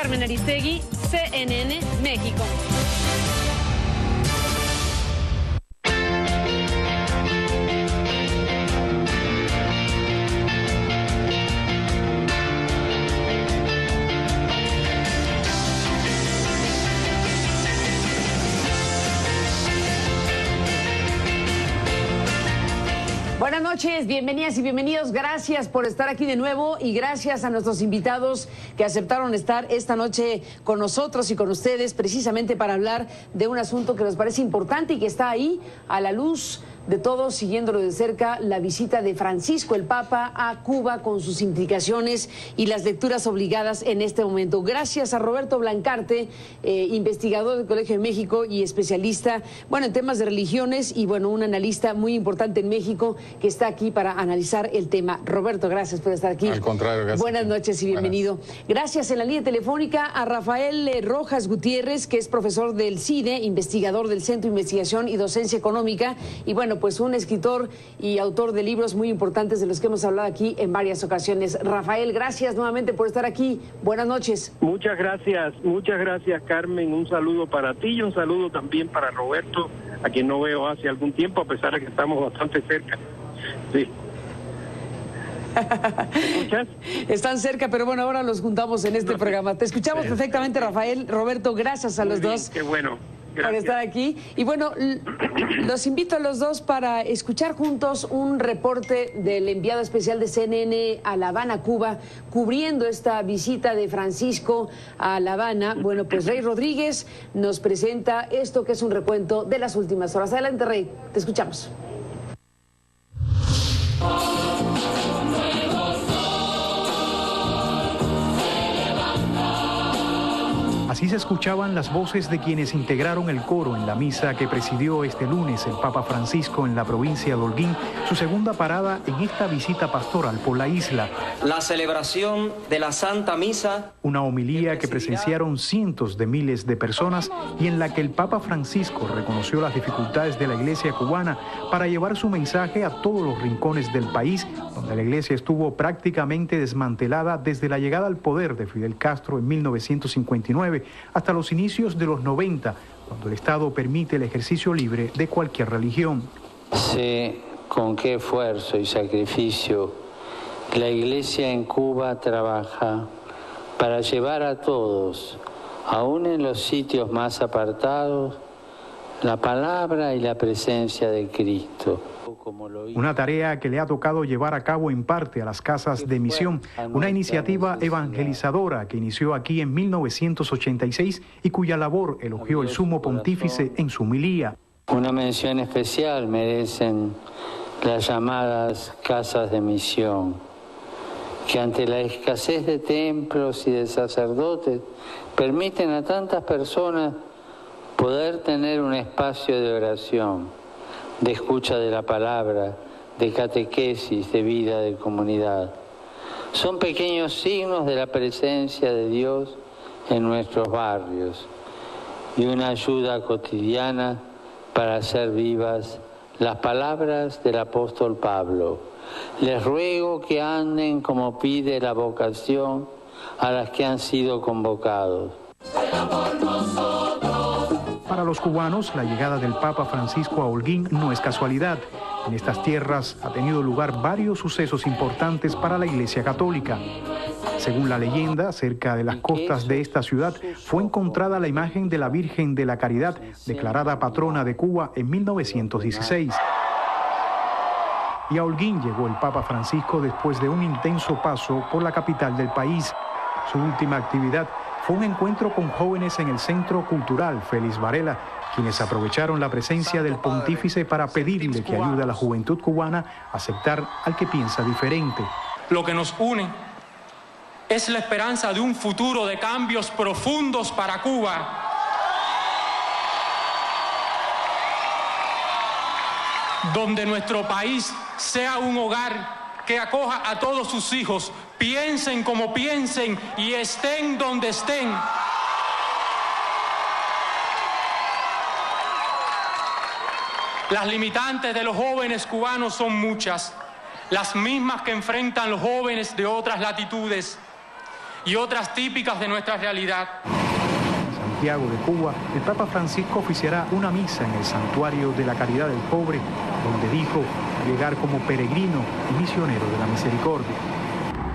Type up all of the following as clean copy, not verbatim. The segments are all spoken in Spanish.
Carmen Aristegui, CNN, México. Buenas noches, bienvenidas y bienvenidos. Gracias por estar aquí de nuevo y gracias a nuestros invitados que aceptaron estar esta noche con nosotros y con ustedes precisamente para hablar de un asunto que nos parece importante y que está ahí a la luz de todos, siguiéndolo de cerca, la visita de Francisco el Papa a Cuba con sus implicaciones y las lecturas obligadas en este momento. Gracias a Roberto Blancarte, investigador del Colegio de México y especialista, en temas de religiones y, un analista muy importante en México que está aquí para analizar el tema. Roberto, gracias por estar aquí. Al contrario, gracias. Buenas noches y bienvenido. Gracias en la línea telefónica a Rafael Rojas Gutiérrez, que es profesor del CIDE, investigador del Centro de Investigación y Docencia Económica y, pues un escritor y autor de libros muy importantes de los que hemos hablado aquí en varias ocasiones. Rafael, gracias nuevamente por estar aquí. Buenas noches. Muchas gracias, Carmen. Un saludo para ti y un saludo también para Roberto, a quien no veo hace algún tiempo, a pesar de que estamos bastante cerca. Sí. ¿Me escuchas? Están cerca, pero ahora los juntamos en este programa. Te escuchamos perfectamente, Rafael. Roberto, gracias a los dos. Qué bueno. Gracias por estar aquí. Y los invito a los dos para escuchar juntos un reporte del enviado especial de CNN a La Habana, Cuba, cubriendo esta visita de Francisco a La Habana. Pues Rey Rodríguez nos presenta esto que es un recuento de las últimas horas. Adelante, Rey, te escuchamos. Así se escuchaban las voces de quienes integraron el coro en la misa que presidió este lunes el Papa Francisco en la provincia de Holguín, su segunda parada en esta visita pastoral por la isla. La celebración de la Santa Misa. Una homilía que presenciaron cientos de miles de personas y en la que el Papa Francisco reconoció las dificultades de la iglesia cubana para llevar su mensaje a todos los rincones del país, donde la iglesia estuvo prácticamente desmantelada desde la llegada al poder de Fidel Castro en 1959 hasta los inicios de los 90, cuando el Estado permite el ejercicio libre de cualquier religión. Sé con qué esfuerzo y sacrificio la Iglesia en Cuba trabaja para llevar a todos, aún en los sitios más apartados, la palabra y la presencia de Cristo. Una tarea que le ha tocado llevar a cabo en parte a las casas de misión, una iniciativa evangelizadora que inició aquí en 1986 y cuya labor elogió el sumo pontífice en su homilía. Una mención especial merecen las llamadas casas de misión, que ante la escasez de templos y de sacerdotes permiten a tantas personas poder tener un espacio de oración, de escucha de la palabra, de catequesis, de vida de comunidad. Son pequeños signos de la presencia de Dios en nuestros barrios y una ayuda cotidiana para hacer vivas las palabras del apóstol Pablo. Les ruego que anden como pide la vocación a las que han sido convocados. Para los cubanos, la llegada del Papa Francisco a Holguín no es casualidad. En estas tierras ha tenido lugar varios sucesos importantes para la Iglesia Católica. Según la leyenda, cerca de las costas de esta ciudad fue encontrada la imagen de la Virgen de la Caridad, declarada patrona de Cuba en 1916. Y a Holguín llegó el Papa Francisco después de un intenso paso por la capital del país. Su última actividad fue un encuentro con jóvenes en el Centro Cultural Félix Varela, quienes aprovecharon la presencia del pontífice para pedirle que ayude a la juventud cubana a aceptar al que piensa diferente. Lo que nos une es la esperanza de un futuro de cambios profundos para Cuba. Donde nuestro país sea un hogar que acoja a todos sus hijos, piensen como piensen y estén donde estén. Las limitantes de los jóvenes cubanos son muchas, las mismas que enfrentan los jóvenes de otras latitudes. y otras típicas de nuestra realidad. En Santiago de Cuba, el Papa Francisco oficiará una misa en el Santuario de la Caridad del Pobre, donde dijo llegar como peregrino y misionero de la misericordia.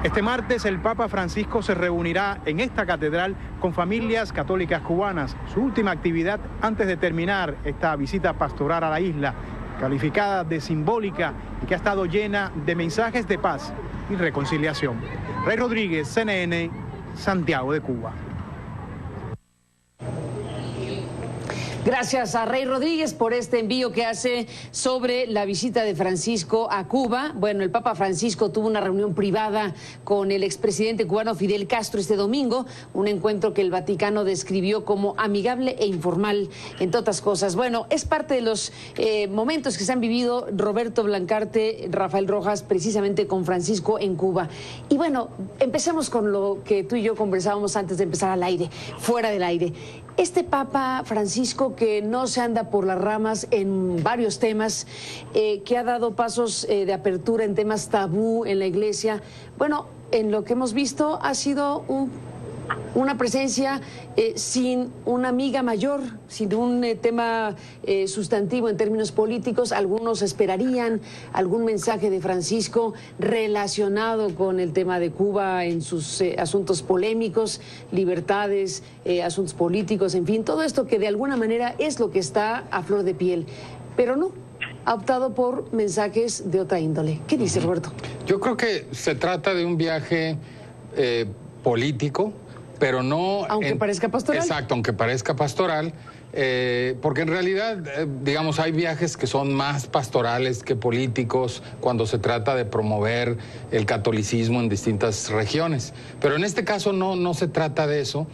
Este martes el Papa Francisco se reunirá en esta catedral con familias católicas cubanas, su última actividad antes de terminar esta visita pastoral a la isla, calificada de simbólica y que ha estado llena de mensajes de paz y reconciliación. Rey Rodríguez, CNN, Santiago de Cuba. Gracias a Rey Rodríguez por este envío que hace sobre la visita de Francisco a Cuba. Bueno, el Papa Francisco tuvo una reunión privada con el expresidente cubano Fidel Castro este domingo, un encuentro que el Vaticano describió como amigable e informal, entre otras cosas. Bueno, es parte de los momentos que se han vivido Roberto Blancarte, Rafael Rojas, precisamente con Francisco en Cuba. Y bueno, empecemos con lo que tú y yo conversábamos antes de empezar al aire, fuera del aire. Este Papa Francisco que no se anda por las ramas en varios temas, que ha dado pasos de apertura en temas tabú en la Iglesia, bueno, en lo que hemos visto ha sido una presencia sin una amiga mayor, sin un tema sustantivo en términos políticos. Algunos esperarían algún mensaje de Francisco relacionado con el tema de Cuba en sus asuntos polémicos, libertades, asuntos políticos, en fin, todo esto que de alguna manera es lo que está a flor de piel, pero no. Ha optado por mensajes de otra índole. ¿Qué dice Roberto? Yo creo que se trata de un viaje político, pero no... Aunque parezca pastoral. Exacto, aunque parezca pastoral, porque en realidad, digamos, hay viajes que son más pastorales que políticos cuando se trata de promover el catolicismo en distintas regiones. Pero en este caso no se trata de eso.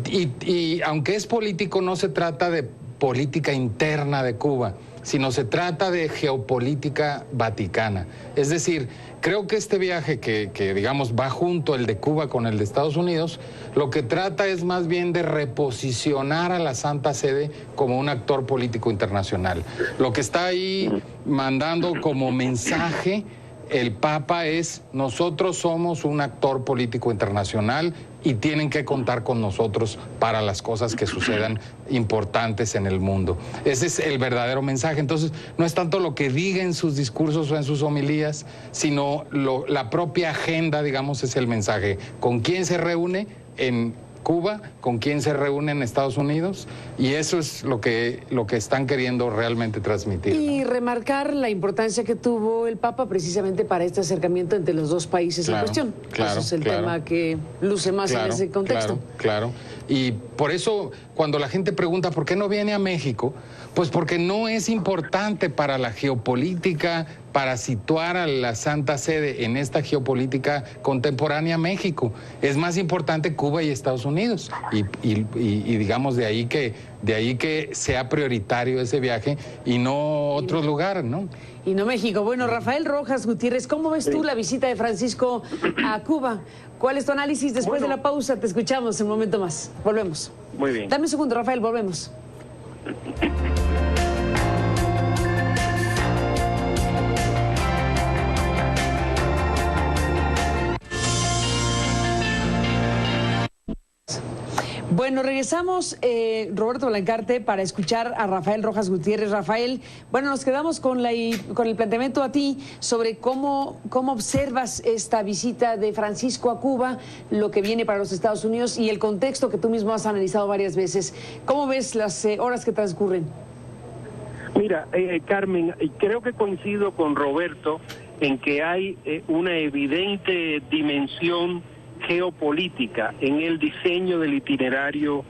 Y aunque es político, no se trata de política interna de Cuba, sino se trata de geopolítica vaticana. Es decir, creo que este viaje que digamos va junto el de Cuba con el de Estados Unidos, lo que trata es más bien de reposicionar a la Santa Sede como un actor político internacional. Lo que está ahí mandando como mensaje el Papa es: nosotros somos un actor político internacional y tienen que contar con nosotros para las cosas que sucedan importantes en el mundo. Ese es el verdadero mensaje. Entonces, no es tanto lo que diga en sus discursos o en sus homilías, sino la propia agenda, digamos, es el mensaje. ¿Con quién se reúne en Cuba? ¿Con quién se reúne en Estados Unidos? Y eso es lo que están queriendo realmente transmitir, ¿no? Y remarcar la importancia que tuvo el Papa precisamente para este acercamiento entre los dos países en cuestión. Ese es el tema que luce más en ese contexto. Claro. Y por eso, cuando la gente pregunta ¿por qué no viene a México? Pues porque no es importante para la geopolítica, para situar a la Santa Sede en esta geopolítica contemporánea México. Es más importante Cuba y Estados Unidos. Y digamos de ahí que sea prioritario ese viaje y no otro lugar, ¿no? Y no México. Bueno, Rafael Rojas Gutiérrez, ¿cómo ves tú la visita de Francisco a Cuba? ¿Cuál es tu análisis después de la pausa? Te escuchamos en un momento más. Volvemos. Muy bien. Dame un segundo, Rafael, volvemos. Bueno, regresamos, Roberto Blancarte, para escuchar a Rafael Rojas Gutiérrez. Rafael, bueno, nos quedamos con el planteamiento a ti sobre cómo observas esta visita de Francisco a Cuba, lo que viene para los Estados Unidos y el contexto que tú mismo has analizado varias veces. ¿Cómo ves las horas que transcurren? Mira, Carmen, creo que coincido con Roberto en que hay una evidente dimensión geopolítica en el diseño del itinerario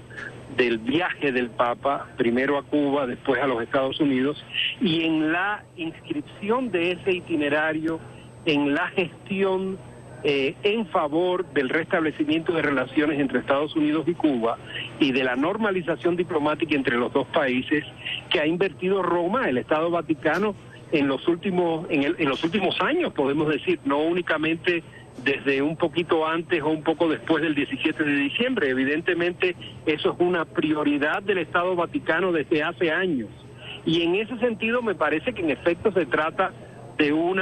del viaje del Papa, primero a Cuba, después a los Estados Unidos, y en la inscripción de ese itinerario en la gestión en favor del restablecimiento de relaciones entre Estados Unidos y Cuba y de la normalización diplomática entre los dos países que ha invertido Roma, el Estado Vaticano, en los últimos años, podemos decir, no únicamente desde un poquito antes o un poco después del 17 de diciembre. Evidentemente eso es una prioridad del Estado Vaticano desde hace años. Y en ese sentido me parece que en efecto se trata de un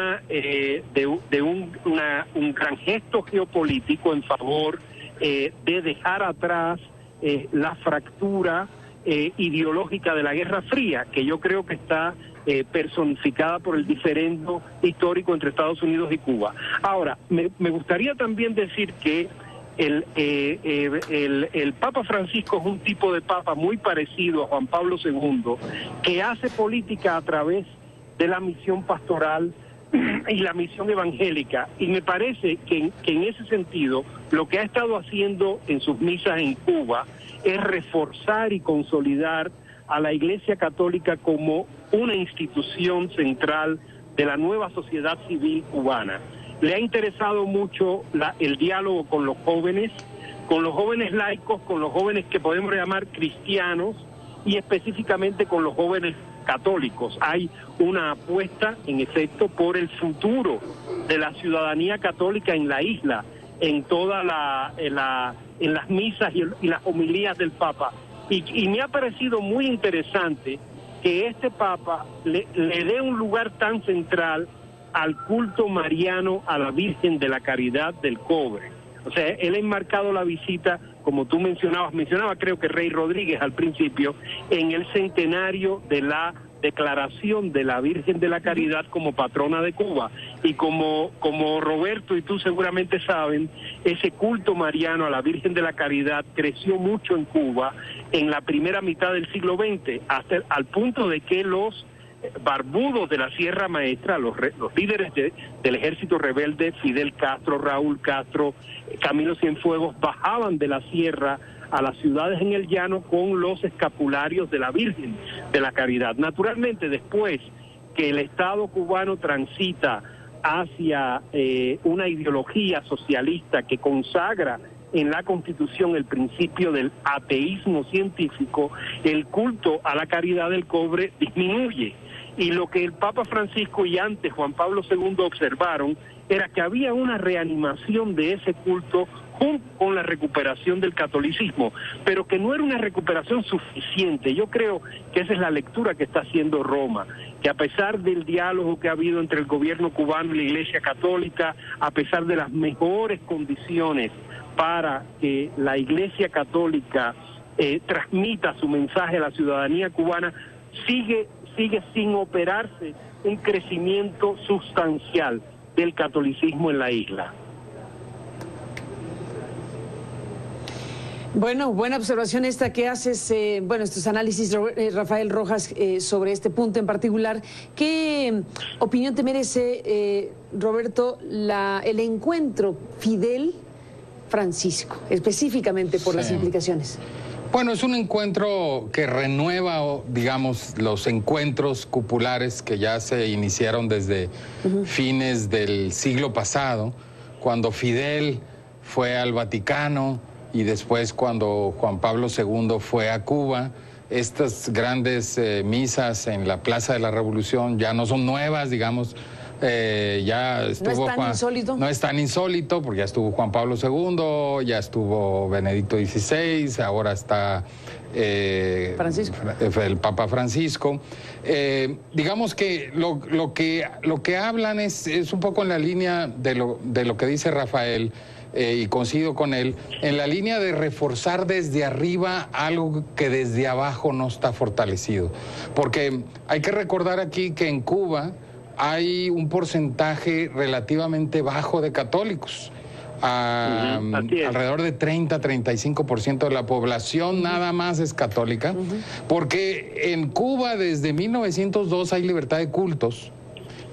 gran gesto geopolítico en favor de dejar atrás la fractura ideológica de la Guerra Fría, que yo creo que está personificada por el diferendo histórico entre Estados Unidos y Cuba. Ahora, me gustaría también decir que el Papa Francisco es un tipo de papa muy parecido a Juan Pablo II, que hace política a través de la misión pastoral y la misión evangélica, y me parece que en ese sentido lo que ha estado haciendo en sus misas en Cuba es reforzar y consolidar a la Iglesia Católica como una institución central de la nueva sociedad civil cubana. Le ha interesado mucho el diálogo con los jóvenes laicos, con los jóvenes que podemos llamar cristianos y específicamente con los jóvenes católicos. Hay una apuesta, en efecto, por el futuro de la ciudadanía católica en la isla, en toda en las misas y las homilías del Papa. Y me ha parecido muy interesante que este Papa le dé un lugar tan central al culto mariano a la Virgen de la Caridad del Cobre. O sea, él ha enmarcado la visita, como tú mencionaba creo que Rey Rodríguez al principio, en el centenario de la declaración de la Virgen de la Caridad como patrona de Cuba. Y como Roberto y tú seguramente saben, ese culto mariano a la Virgen de la Caridad creció mucho en Cuba en la primera mitad del siglo XX, al punto de que los barbudos de la Sierra Maestra, los líderes del ejército rebelde, Fidel Castro, Raúl Castro, Camilo Cienfuegos, bajaban de la sierra a las ciudades en el llano con los escapularios de la Virgen de la Caridad. Naturalmente, después que el Estado cubano transita hacia una ideología socialista que consagra en la Constitución el principio del ateísmo científico, el culto a la caridad del cobre disminuye. Y lo que el Papa Francisco y antes Juan Pablo II observaron era que había una reanimación de ese culto junto con la recuperación del catolicismo, pero que no era una recuperación suficiente. Yo creo que esa es la lectura que está haciendo Roma, que a pesar del diálogo que ha habido entre el gobierno cubano y la Iglesia Católica, a pesar de las mejores condiciones para que la Iglesia Católica transmita su mensaje a la ciudadanía cubana, sigue sin operarse un crecimiento sustancial del catolicismo en la isla. Bueno, buena observación esta que haces, estos análisis, Rafael Rojas, sobre este punto en particular. ¿Qué opinión te merece, Roberto, el encuentro Fidel-Francisco, específicamente por las implicaciones? Bueno, es un encuentro que renueva, digamos, los encuentros cupulares que ya se iniciaron desde fines del siglo pasado, cuando Fidel fue al Vaticano y después cuando Juan Pablo II fue a Cuba. Estas grandes misas en la Plaza de la Revolución ya no son nuevas, digamos. Ya estuvo no es tan insólito porque ya estuvo Juan Pablo II, ya estuvo Benedicto XVI, ahora está el Papa Francisco. Digamos que lo que hablan es un poco en la línea de lo que dice Rafael, y coincido con él, en la línea de reforzar desde arriba algo que desde abajo no está fortalecido. Porque hay que recordar aquí que en Cuba hay un porcentaje relativamente bajo de católicos. Alrededor de 30-35% de la población nada más es católica, porque en Cuba desde 1902 hay libertad de cultos.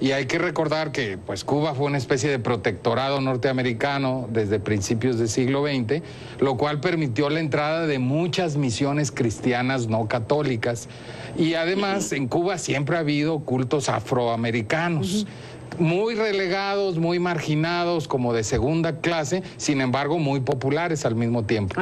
Y hay que recordar que pues Cuba fue una especie de protectorado norteamericano desde principios del siglo XX, lo cual permitió la entrada de muchas misiones cristianas no católicas. Y además en Cuba siempre ha habido cultos afroamericanos, muy relegados, muy marginados, como de segunda clase, sin embargo muy populares al mismo tiempo.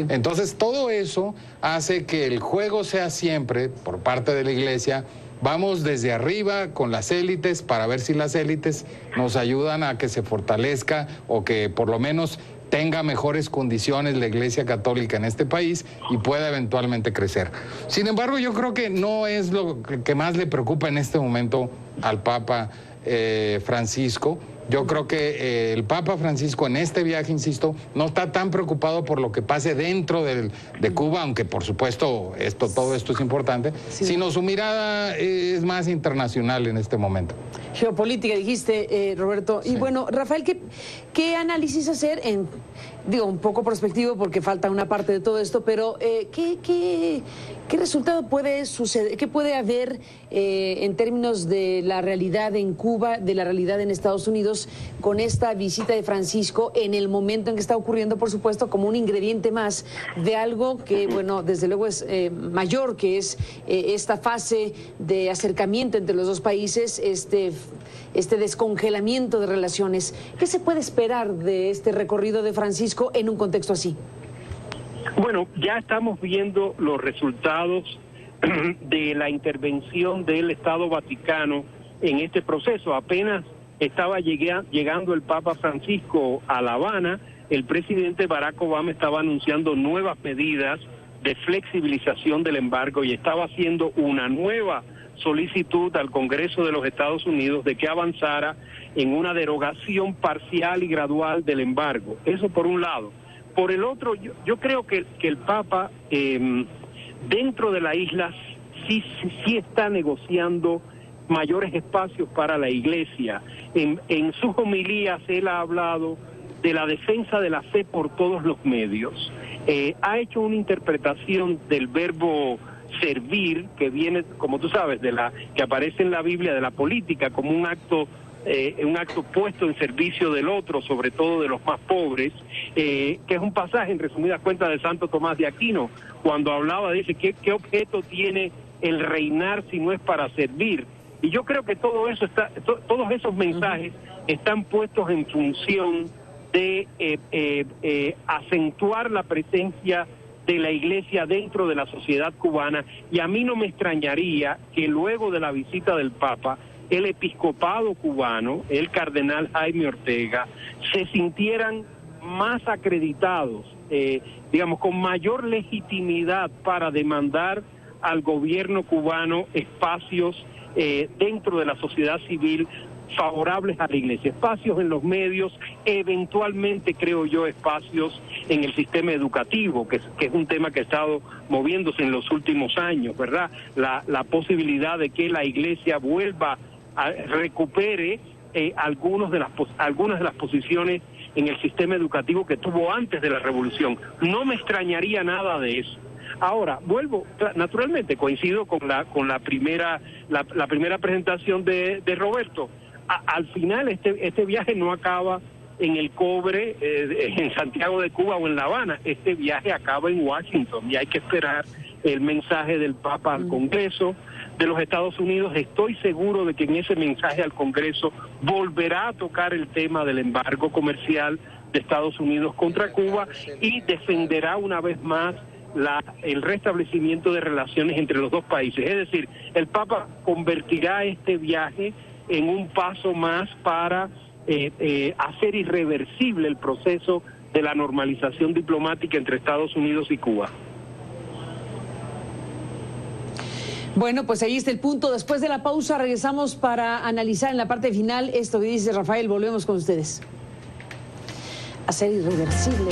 Entonces todo eso hace que el juego sea siempre, por parte de la Iglesia, vamos desde arriba con las élites para ver si las élites nos ayudan a que se fortalezca o que por lo menos tenga mejores condiciones la Iglesia Católica en este país y pueda eventualmente crecer. Sin embargo, yo creo que no es lo que más le preocupa en este momento al Papa Francisco, Yo creo que el Papa Francisco en este viaje, insisto, no está tan preocupado por lo que pase dentro de Cuba, aunque por supuesto todo esto es importante, sino su mirada es más internacional en este momento. Geopolítica, dijiste, Roberto. Sí. Y bueno, Rafael, ¿qué análisis hacer digo, un poco prospectivo porque falta una parte de todo esto, pero ¿qué resultado puede suceder? ¿Qué puede haber en términos de la realidad en Cuba, de la realidad en Estados Unidos, con esta visita de Francisco en el momento en que está ocurriendo, por supuesto, como un ingrediente más de algo que, bueno, desde luego es mayor, que es esta fase de acercamiento entre los dos países, este descongelamiento de relaciones? ¿Qué se puede esperar de este recorrido de Francisco en un contexto así? Bueno, ya estamos viendo los resultados de la intervención del Estado Vaticano en este proceso. Apenas estaba llegando el Papa Francisco a La Habana, el presidente Barack Obama estaba anunciando nuevas medidas de flexibilización del embargo y estaba haciendo una nueva solicitud al Congreso de los Estados Unidos de que avanzara en una derogación parcial y gradual del embargo. Eso por un lado. Por el otro, yo creo que el Papa dentro de la isla sí está negociando mayores espacios para la Iglesia. En sus homilías él ha hablado de la defensa de la fe por todos los medios. Ha hecho una interpretación del verbo servir, que viene, como tú sabes, que aparece en la Biblia, de la política como un acto puesto en servicio del otro, sobre todo de los más pobres, que es un pasaje, en resumidas cuentas, de Santo Tomás de Aquino, cuando hablaba, dice, ¿qué objeto tiene el reinar si no es para servir? Y yo creo que todos esos mensajes están puestos en función de acentuar la presencia de la Iglesia dentro de la sociedad cubana, y a mí no me extrañaría que luego de la visita del Papa, el episcopado cubano, el cardenal Jaime Ortega, se sintieran más acreditados, digamos, con mayor legitimidad para demandar al gobierno cubano espacios dentro de la sociedad civil favorables a la Iglesia, espacios en los medios, eventualmente, creo yo, espacios en el sistema educativo, que es un tema que ha estado moviéndose en los últimos años, ¿verdad? La posibilidad de que la Iglesia recupere algunas de las posiciones en el sistema educativo que tuvo antes de la Revolución. No me extrañaría nada de eso. Ahora, naturalmente coincido con la primera presentación de Roberto. Al final este viaje no acaba en el Cobre, en Santiago de Cuba o en La Habana. Este viaje acaba en Washington y hay que esperar el mensaje del Papa al Congreso de los Estados Unidos. Estoy seguro de que en ese mensaje al Congreso volverá a tocar el tema del embargo comercial de Estados Unidos contra Cuba y defenderá una vez más el restablecimiento de relaciones entre los dos países. Es decir, el Papa convertirá este viaje en un paso más para hacer irreversible el proceso de la normalización diplomática entre Estados Unidos y Cuba. Bueno, pues ahí está el punto. Después de la pausa regresamos para analizar en la parte final esto que dice Rafael. Volvemos con ustedes. Hacer irreversible.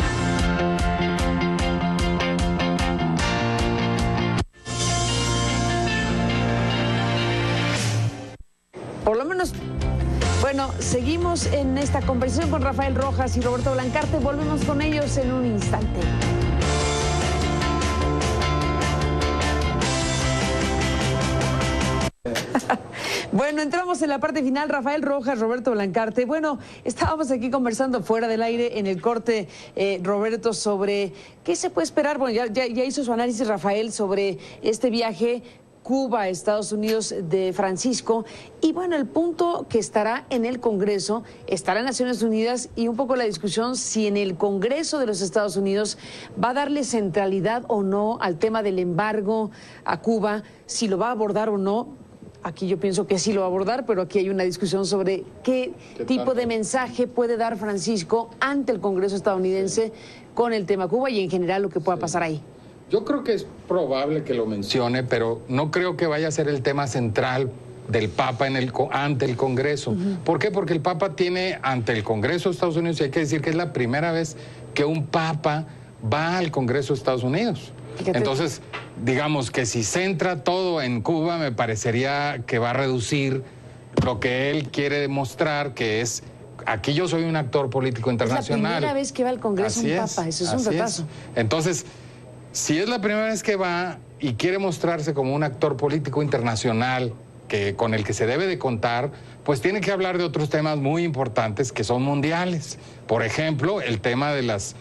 Por lo menos, bueno, seguimos en esta conversación con Rafael Rojas y Roberto Blancarte. Volvemos con ellos en un instante. Bueno, entramos en la parte final. Rafael Rojas, Roberto Blancarte. Bueno, estábamos aquí conversando fuera del aire en el corte, Roberto, sobre qué se puede esperar. Bueno, ya hizo su análisis Rafael sobre este viaje Cuba, Estados Unidos de Francisco, y bueno, el punto que estará en el Congreso, estará en Naciones Unidas, y un poco la discusión si en el Congreso de los Estados Unidos va a darle centralidad o no al tema del embargo a Cuba, si lo va a abordar o no. Aquí yo pienso que sí lo va a abordar, pero aquí hay una discusión sobre qué tipo de mensaje puede dar Francisco ante el Congreso estadounidense con el tema Cuba y en general lo que pueda pasar ahí. Yo creo que es probable que lo mencione, pero no creo que vaya a ser el tema central del Papa ante el Congreso. ¿Por qué? Porque el Papa tiene ante el Congreso de Estados Unidos, y hay que decir que es la primera vez que un Papa va al Congreso de Estados Unidos. Fíjate. Entonces, digamos que si centra todo en Cuba, me parecería que va a reducir lo que él quiere demostrar, que es: aquí yo soy un actor político internacional. Es la primera vez que va al Congreso un Papa, eso es un datazo. Entonces, si es la primera vez que va y quiere mostrarse como un actor político internacional con el que se debe de contar, pues tiene que hablar de otros temas muy importantes que son mundiales. Por ejemplo, el tema de los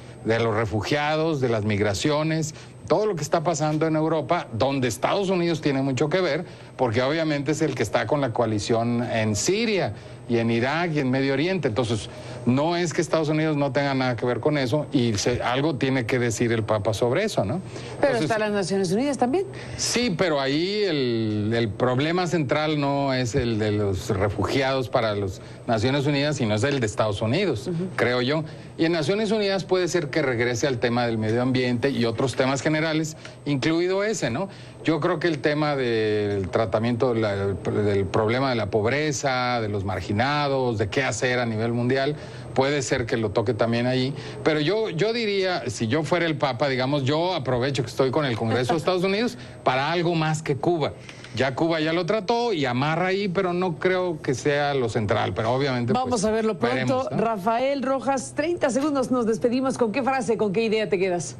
refugiados, de las migraciones, todo lo que está pasando en Europa, donde Estados Unidos tiene mucho que ver, porque obviamente es el que está con la coalición en Siria y en Irak y en Medio Oriente. Entonces, no es que Estados Unidos no tenga nada que ver con eso, y algo tiene que decir el Papa sobre eso, ¿no? Pero está las Naciones Unidas también. Sí, pero ahí el problema central no es el de los refugiados para las Naciones Unidas, sino es el de Estados Unidos, creo yo. Y en Naciones Unidas puede ser que regrese al tema del medio ambiente y otros temas generales, incluido ese, ¿no? Yo creo que el tema del tratamiento del problema de la pobreza, de los marginados, de qué hacer a nivel mundial, puede ser que lo toque también ahí. Pero yo diría, si yo fuera el Papa, digamos, yo aprovecho que estoy con el Congreso de Estados Unidos para algo más que Cuba. Ya Cuba ya lo trató y amarra ahí, pero no creo que sea lo central, pero obviamente vamos pues, a verlo pronto. Veremos, ¿no? Rafael Rojas, 30 segundos, nos despedimos. ¿Con qué frase, con qué idea te quedas?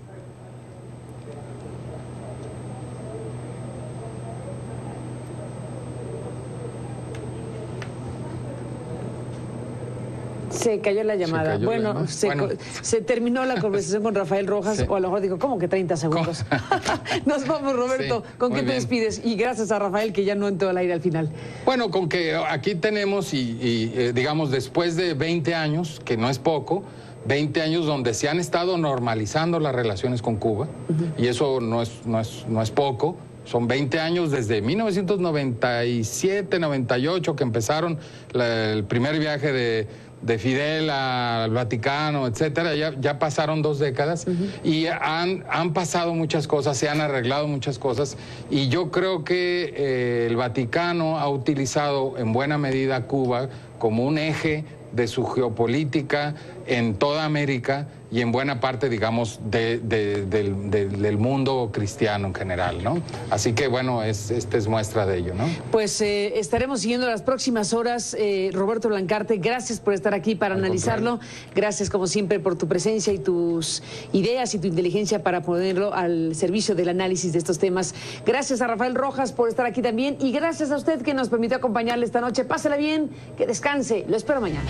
Se cayó la llamada. Se terminó la conversación con Rafael Rojas, o a lo mejor dijo, ¿cómo que 30 segundos? Nos vamos, Roberto. Sí, ¿con qué te despides? Y gracias a Rafael, que ya no entró al aire al final. Bueno, con que aquí tenemos, digamos, después de 20 años, que no es poco, 20 años donde se han estado normalizando las relaciones con Cuba, y eso no es poco. Son 20 años desde 1997, 98, que empezaron el primer viaje de Fidel al Vaticano, etcétera. Ya pasaron 2 décadas y han pasado muchas cosas, se han arreglado muchas cosas, y yo creo que el Vaticano ha utilizado en buena medida a Cuba como un eje de su geopolítica en toda América y en buena parte, digamos, del mundo cristiano en general, ¿no? Así que, bueno, esta es muestra de ello, ¿no? Pues estaremos siguiendo las próximas horas. Roberto Blancarte, gracias por estar aquí para analizarlo. Gracias, como siempre, por tu presencia y tus ideas y tu inteligencia para ponerlo al servicio del análisis de estos temas. Gracias a Rafael Rojas por estar aquí también, y gracias a usted que nos permitió acompañarle esta noche. Pásela bien, que descanse. Lo espero mañana.